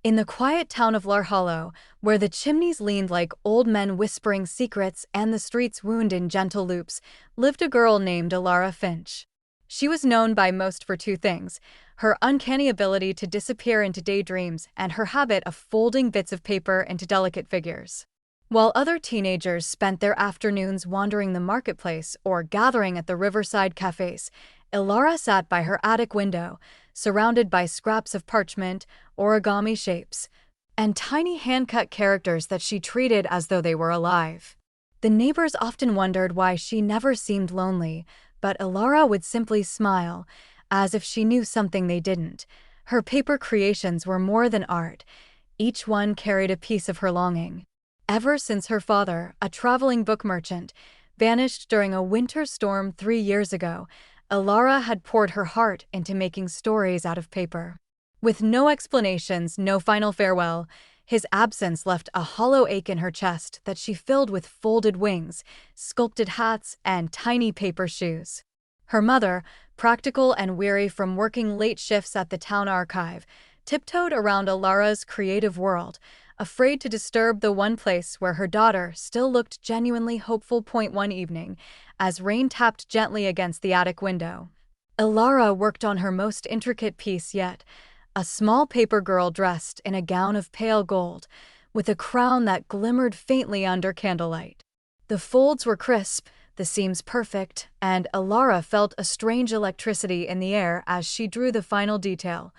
In the quiet town of Larkhollow, where the chimneys leaned like old men whispering secrets and the streets wound in gentle loops, lived a girl named Elara Finch. She was known by most for two things: her uncanny ability to disappear into daydreams and her habit of folding bits of paper into delicate figures. While other teenagers spent their afternoons wandering the marketplace or gathering at the riverside cafes, Elara sat by her attic window, surrounded by scraps of parchment, origami shapes, and tiny hand-cut characters that she treated as though they were alive. The neighbors often wondered why she never seemed lonely, but Elara would simply smile, as if she knew something they didn't. Her paper creations were more than art. Each one carried a piece of her longing. Ever since her father, a traveling book merchant, vanished during a winter storm 3 years ago, Elara had poured her heart into making stories out of paper. With no explanations, no final farewell, his absence left a hollow ache in her chest that she filled with folded wings, sculpted hats, and tiny paper shoes. Her mother, practical and weary from working late shifts at the town archive, tiptoed around Elara's creative world, afraid to disturb the one place where her daughter still looked genuinely hopeful. One evening, as rain tapped gently against the attic window, Elara worked on her most intricate piece yet, a small paper girl dressed in a gown of pale gold, with a crown that glimmered faintly under candlelight. The folds were crisp, the seams perfect, and Elara felt a strange electricity in the air as she drew the final detail,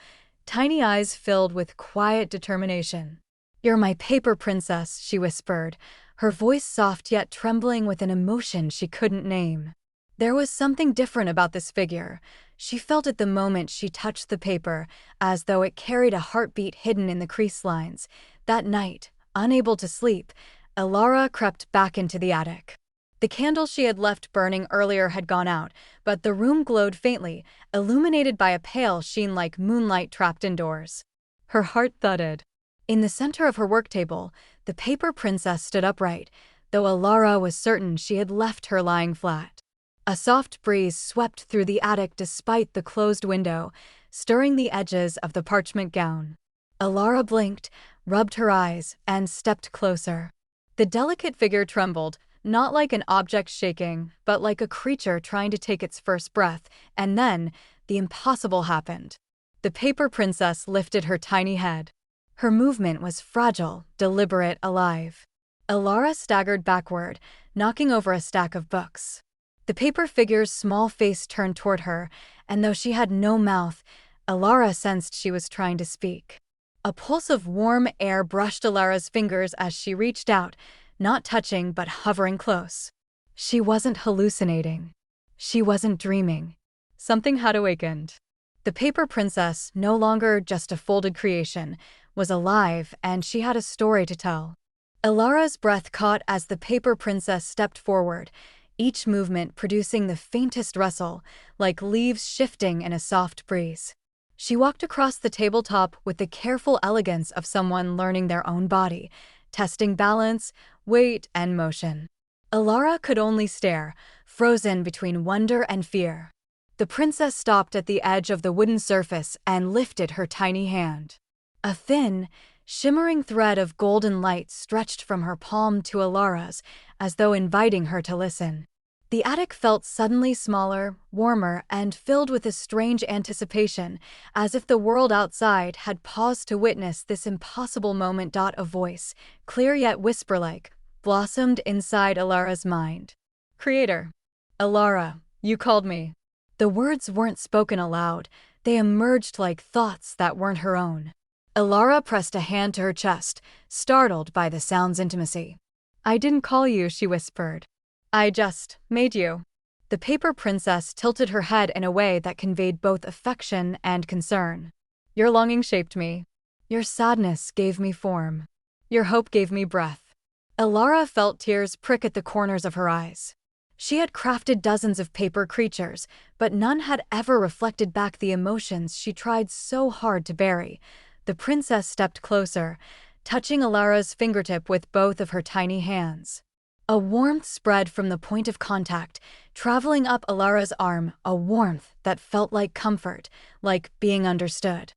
tiny eyes filled with quiet determination. "You're my paper princess," she whispered, her voice soft yet trembling with an emotion she couldn't name. There was something different about this figure. She felt it the moment she touched the paper, as though it carried a heartbeat hidden in the crease lines. That night, unable to sleep, Elara crept back into the attic. The candle she had left burning earlier had gone out, but the room glowed faintly, illuminated by a pale sheen like moonlight trapped indoors. Her heart thudded. In the center of her work table, the paper princess stood upright, though Elara was certain she had left her lying flat. A soft breeze swept through the attic despite the closed window, stirring the edges of the parchment gown. Elara blinked, rubbed her eyes, and stepped closer. The delicate figure trembled, not like an object shaking, but like a creature trying to take its first breath, and then the impossible happened. The paper princess lifted her tiny head. Her movement was fragile, deliberate, alive. Elara staggered backward, knocking over a stack of books. The paper figure's small face turned toward her, and though she had no mouth, Elara sensed she was trying to speak. A pulse of warm air brushed Elara's fingers as she reached out, not touching but hovering close. She wasn't hallucinating. She wasn't dreaming. Something had awakened. The paper princess, no longer just a folded creation, was alive, and she had a story to tell. Elara's breath caught as the paper princess stepped forward, each movement producing the faintest rustle, like leaves shifting in a soft breeze. She walked across the tabletop with the careful elegance of someone learning their own body, testing balance, weight, and motion. Elara could only stare, frozen between wonder and fear. The princess stopped at the edge of the wooden surface and lifted her tiny hand. A thin, shimmering thread of golden light stretched from her palm to Elara's, as though inviting her to listen. The attic felt suddenly smaller, warmer, and filled with a strange anticipation, as if the world outside had paused to witness this impossible moment. A voice, clear yet whisper-like, blossomed inside Elara's mind. "Creator. Elara, you called me." The words weren't spoken aloud, they emerged like thoughts that weren't her own. Elara pressed a hand to her chest, startled by the sound's intimacy. "I didn't call you," she whispered. "I just made you." The paper princess tilted her head in a way that conveyed both affection and concern. "Your longing shaped me. Your sadness gave me form. Your hope gave me breath." Elara felt tears prick at the corners of her eyes. She had crafted dozens of paper creatures, but none had ever reflected back the emotions she tried so hard to bury. The princess stepped closer, touching Elara's fingertip with both of her tiny hands. A warmth spread from the point of contact, traveling up Elara's arm, a warmth that felt like comfort, like being understood.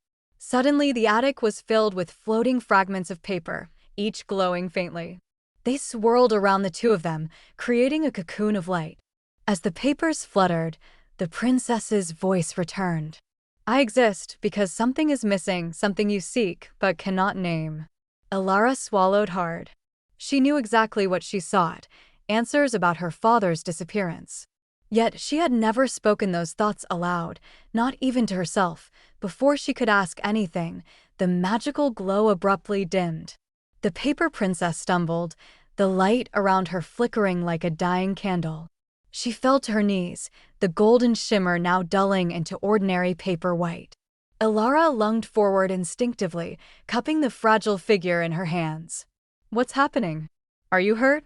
Suddenly, the attic was filled with floating fragments of paper, each glowing faintly. They swirled around the two of them, creating a cocoon of light. As the papers fluttered, the princess's voice returned. I exist because something is missing, something you seek but cannot name. Elara swallowed hard. She knew exactly what she sought, answers about her father's disappearance. Yet she had never spoken those thoughts aloud, not even to herself. Before she could ask anything, the magical glow abruptly dimmed. The paper princess stumbled, the light around her flickering like a dying candle. She fell to her knees, the golden shimmer now dulling into ordinary paper white. Elara lunged forward instinctively, cupping the fragile figure in her hands. What's happening? Are you hurt?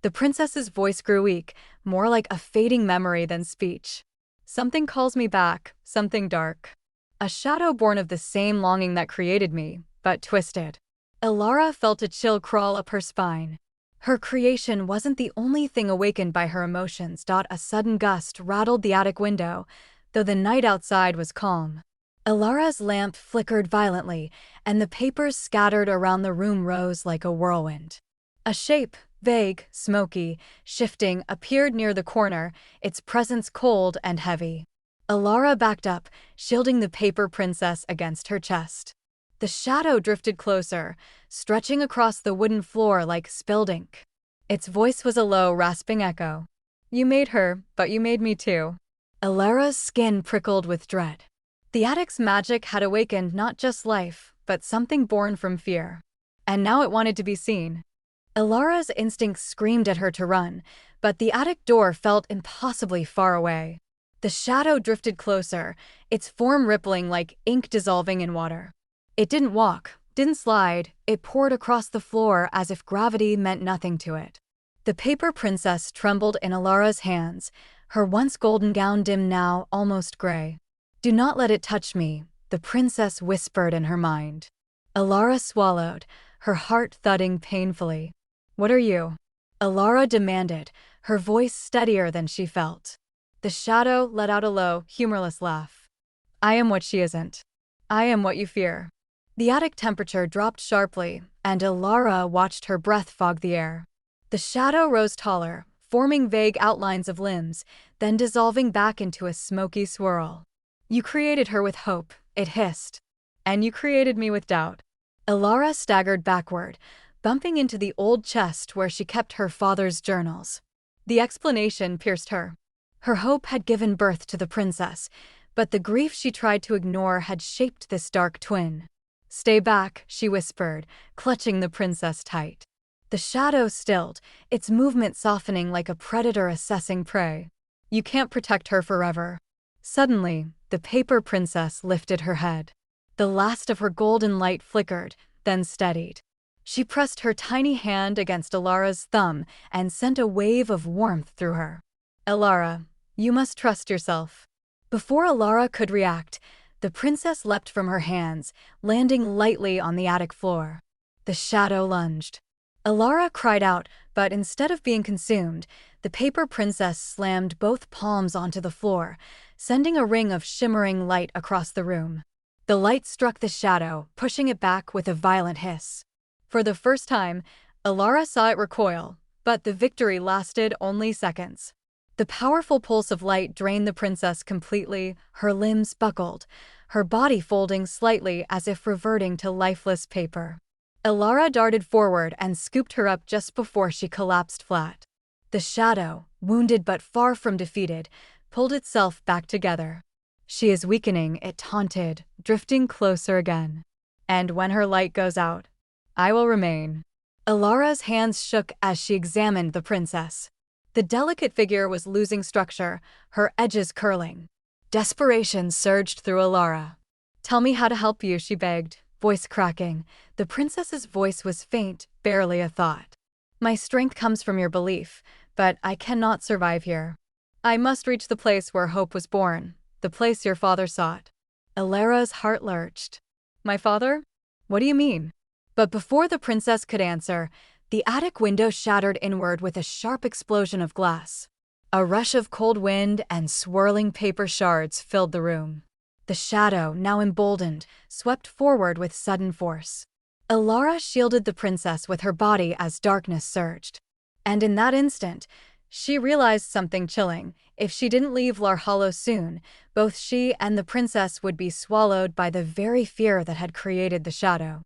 The princess's voice grew weak, more like a fading memory than speech. Something calls me back, something dark. A shadow born of the same longing that created me, but twisted. Elara felt a chill crawl up her spine. Her creation wasn't the only thing awakened by her emotions. A sudden gust rattled the attic window, though the night outside was calm. Elara's lamp flickered violently, and the papers scattered around the room rose like a whirlwind. A shape, vague, smoky, shifting, appeared near the corner, its presence cold and heavy. Elara backed up, shielding the paper princess against her chest. The shadow drifted closer, stretching across the wooden floor like spilled ink. Its voice was a low, rasping echo. You made her, but you made me too. Elara's skin prickled with dread. The attic's magic had awakened not just life, but something born from fear. And now it wanted to be seen. Elara's instincts screamed at her to run, but the attic door felt impossibly far away. The shadow drifted closer, its form rippling like ink dissolving in water. It didn't walk, didn't slide, it poured across the floor as if gravity meant nothing to it. The paper princess trembled in Elara's hands, her once golden gown dim now almost gray. Do not let it touch me, the princess whispered in her mind. Elara swallowed, her heart thudding painfully. What are you? Elara demanded, her voice steadier than she felt. The shadow let out a low, humorless laugh. I am what she isn't. I am what you fear. The attic temperature dropped sharply, and Elara watched her breath fog the air. The shadow rose taller, forming vague outlines of limbs, then dissolving back into a smoky swirl. You created her with hope, it hissed. And you created me with doubt. Elara staggered backward, bumping into the old chest where she kept her father's journals. The explanation pierced her. Her hope had given birth to the princess, but the grief she tried to ignore had shaped this dark twin. Stay back, she whispered, clutching the princess tight. The shadow stilled, its movement softening like a predator assessing prey. You can't protect her forever. Suddenly, the paper princess lifted her head. The last of her golden light flickered, then steadied. She pressed her tiny hand against Elara's thumb and sent a wave of warmth through her. Elara, you must trust yourself. Before Elara could react, the princess leapt from her hands, landing lightly on the attic floor. The shadow lunged. Elara cried out, but instead of being consumed, the paper princess slammed both palms onto the floor, sending a ring of shimmering light across the room. The light struck the shadow, pushing it back with a violent hiss. For the first time, Elara saw it recoil, but the victory lasted only seconds. The powerful pulse of light drained the princess completely, her limbs buckled, her body folding slightly as if reverting to lifeless paper. Elara darted forward and scooped her up just before she collapsed flat. The shadow, wounded but far from defeated, pulled itself back together. She is weakening, it taunted, drifting closer again. And when her light goes out, I will remain. Elara's hands shook as she examined the princess. The delicate figure was losing structure, her edges curling. Desperation surged through Elara. Tell me how to help you, she begged, voice cracking. The princess's voice was faint, barely a thought. My strength comes from your belief, but I cannot survive here. I must reach the place where hope was born, the place your father sought. Elara's heart lurched. My father? What do you mean? But before the princess could answer, the attic window shattered inward with a sharp explosion of glass. A rush of cold wind and swirling paper shards filled the room. The shadow, now emboldened, swept forward with sudden force. Elara shielded the princess with her body as darkness surged. And in that instant, she realized something chilling. If she didn't leave Larkhollow soon, both she and the princess would be swallowed by the very fear that had created the shadow.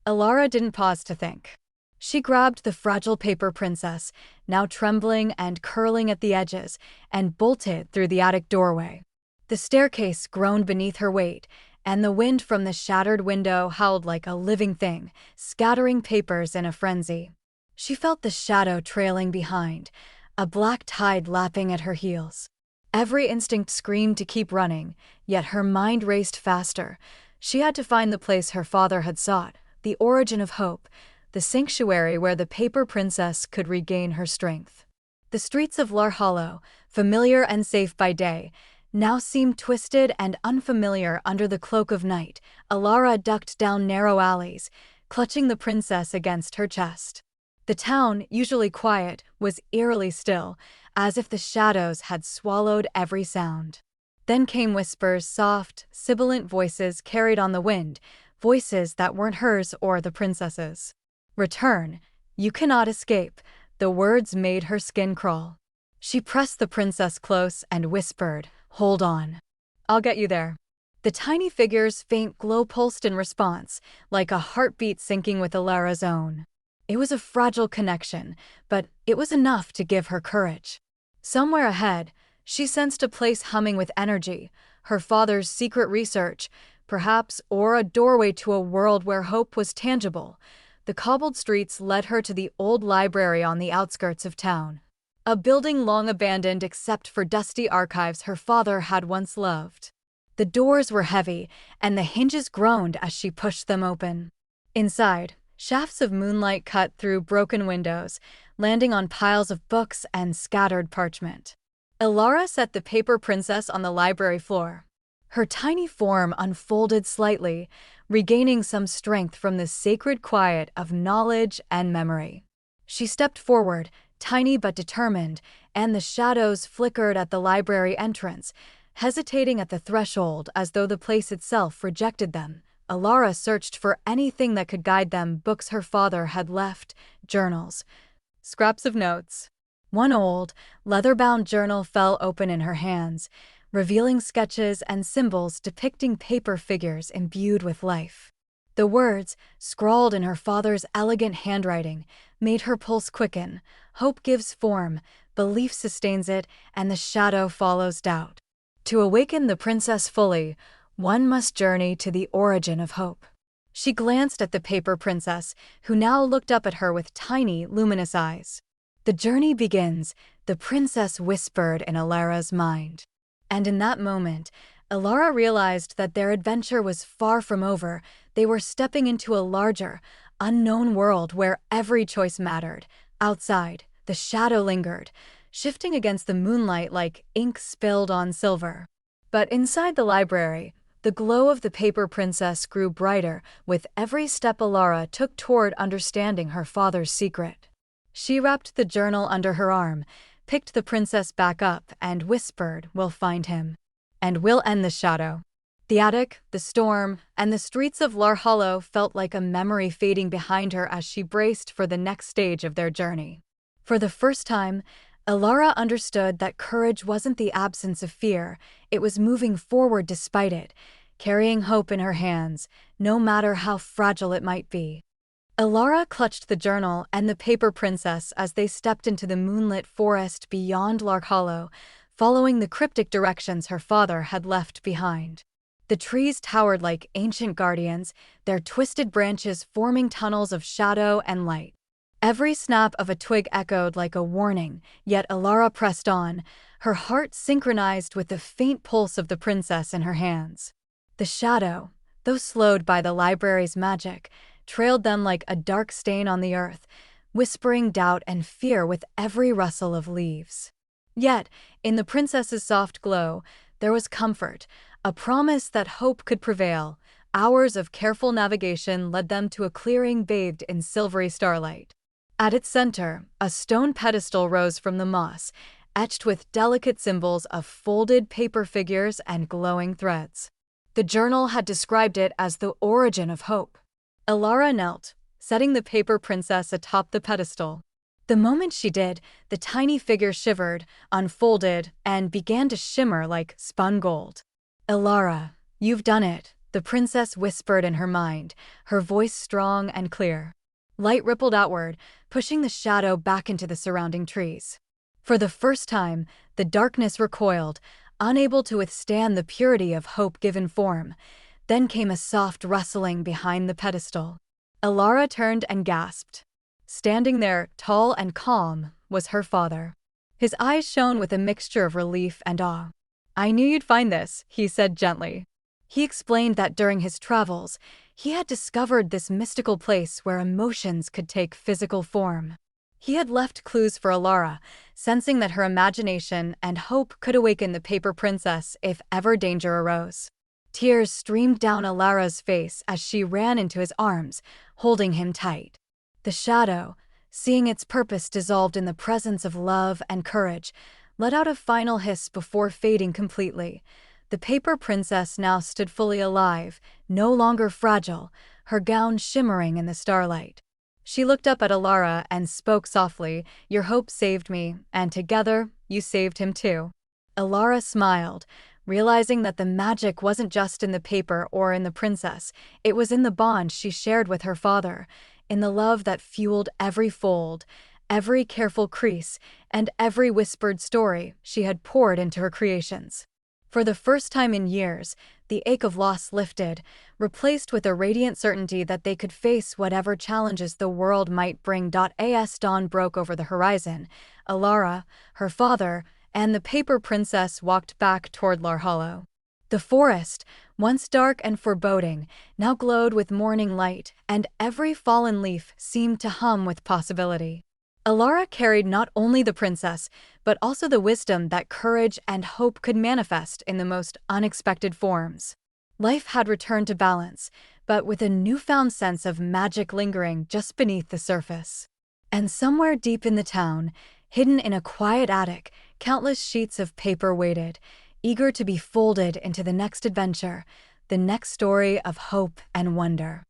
Elara didn't pause to think. She grabbed the fragile paper princess, now trembling and curling at the edges, and bolted through the attic doorway. The staircase groaned beneath her weight, and the wind from the shattered window howled like a living thing, scattering papers in a frenzy. She felt the shadow trailing behind, a black tide lapping at her heels. Every instinct screamed to keep running, yet her mind raced faster. She had to find the place her father had sought, the origin of hope, the sanctuary where the paper princess could regain her strength. The streets of Larkhollow, familiar and safe by day, now seemed twisted and unfamiliar under the cloak of night. Elara ducked down narrow alleys, clutching the princess against her chest. The town, usually quiet, was eerily still, as if the shadows had swallowed every sound. Then came whispers, soft, sibilant voices carried on the wind, voices that weren't hers or the princess's. "Return. You cannot escape." The words made her skin crawl. She pressed the princess close and whispered, "Hold on. I'll get you there." The tiny figure's faint glow pulsed in response, like a heartbeat syncing with Elara's own. It was a fragile connection, but it was enough to give her courage. Somewhere ahead, she sensed a place humming with energy, her father's secret research, perhaps, or a doorway to a world where hope was tangible. The cobbled streets led her to the old library on the outskirts of town. A building long abandoned except for dusty archives her father had once loved. The doors were heavy, and the hinges groaned as she pushed them open. Inside, shafts of moonlight cut through broken windows, landing on piles of books and scattered parchment. Elara set the paper princess on the library floor. Her tiny form unfolded slightly, regaining some strength from the sacred quiet of knowledge and memory. She stepped forward, tiny but determined, and the shadows flickered at the library entrance, hesitating at the threshold as though the place itself rejected them. Elara searched for anything that could guide them, books her father had left, journals, scraps of notes. One old, leather-bound journal fell open in her hands, revealing sketches and symbols depicting paper figures imbued with life. The words, scrawled in her father's elegant handwriting, made her pulse quicken. Hope gives form, belief sustains it, and the shadow follows doubt. To awaken the princess fully, one must journey to the origin of hope. She glanced at the paper princess, who now looked up at her with tiny, luminous eyes. "The journey begins," the princess whispered in Elara's mind. And in that moment, Elara realized that their adventure was far from over. They were stepping into a larger, unknown world where every choice mattered. Outside, the shadow lingered, shifting against the moonlight like ink spilled on silver. But inside the library, the glow of the paper princess grew brighter with every step Elara took toward understanding her father's secret. She wrapped the journal under her arm, picked the princess back up, and whispered, "We'll find him. And we'll end the shadow." The attic, the storm, and the streets of Larkhollow felt like a memory fading behind her as she braced for the next stage of their journey. For the first time, Elara understood that courage wasn't the absence of fear, it was moving forward despite it, carrying hope in her hands, no matter how fragile it might be. Elara clutched the journal and the paper princess as they stepped into the moonlit forest beyond Larkhollow, following the cryptic directions her father had left behind. The trees towered like ancient guardians, their twisted branches forming tunnels of shadow and light. Every snap of a twig echoed like a warning, yet Elara pressed on, her heart synchronized with the faint pulse of the princess in her hands. The shadow, though slowed by the library's magic, trailed them like a dark stain on the earth, whispering doubt and fear with every rustle of leaves. Yet, in the princess's soft glow, there was comfort, a promise that hope could prevail. Hours of careful navigation led them to a clearing bathed in silvery starlight. At its center, a stone pedestal rose from the moss, etched with delicate symbols of folded paper figures and glowing threads. The journal had described it as the origin of hope. Elara knelt, setting the paper princess atop the pedestal. The moment she did, the tiny figure shivered, unfolded, and began to shimmer like spun gold. "Elara, you've done it," the princess whispered in her mind, her voice strong and clear. Light rippled outward, pushing the shadow back into the surrounding trees. For the first time, the darkness recoiled, unable to withstand the purity of hope-given form. Then came a soft rustling behind the pedestal. Elara turned and gasped. Standing there, tall and calm, was her father. His eyes shone with a mixture of relief and awe. "I knew you'd find this," he said gently. He explained that during his travels, he had discovered this mystical place where emotions could take physical form. He had left clues for Elara, sensing that her imagination and hope could awaken the paper princess if ever danger arose. Tears streamed down Elara's face as she ran into his arms, holding him tight. The shadow, seeing its purpose dissolved in the presence of love and courage, let out a final hiss before fading completely. The paper princess now stood fully alive, no longer fragile, her gown shimmering in the starlight. She looked up at Elara and spoke softly, "Your hope saved me, and together, you saved him too." Elara smiled, realizing that the magic wasn't just in the paper or in the princess, it was in the bond she shared with her father, in the love that fueled every fold, every careful crease, and every whispered story she had poured into her creations. For the first time in years, the ache of loss lifted, replaced with a radiant certainty that they could face whatever challenges the world might bring. As dawn broke over the horizon, Elara, her father, and the paper princess walked back toward Larkhollow. The forest, once dark and foreboding, now glowed with morning light, and every fallen leaf seemed to hum with possibility. Elara carried not only the princess, but also the wisdom that courage and hope could manifest in the most unexpected forms. Life had returned to balance, but with a newfound sense of magic lingering just beneath the surface. And somewhere deep in the town, hidden in a quiet attic, countless sheets of paper waited, eager to be folded into the next adventure, the next story of hope and wonder.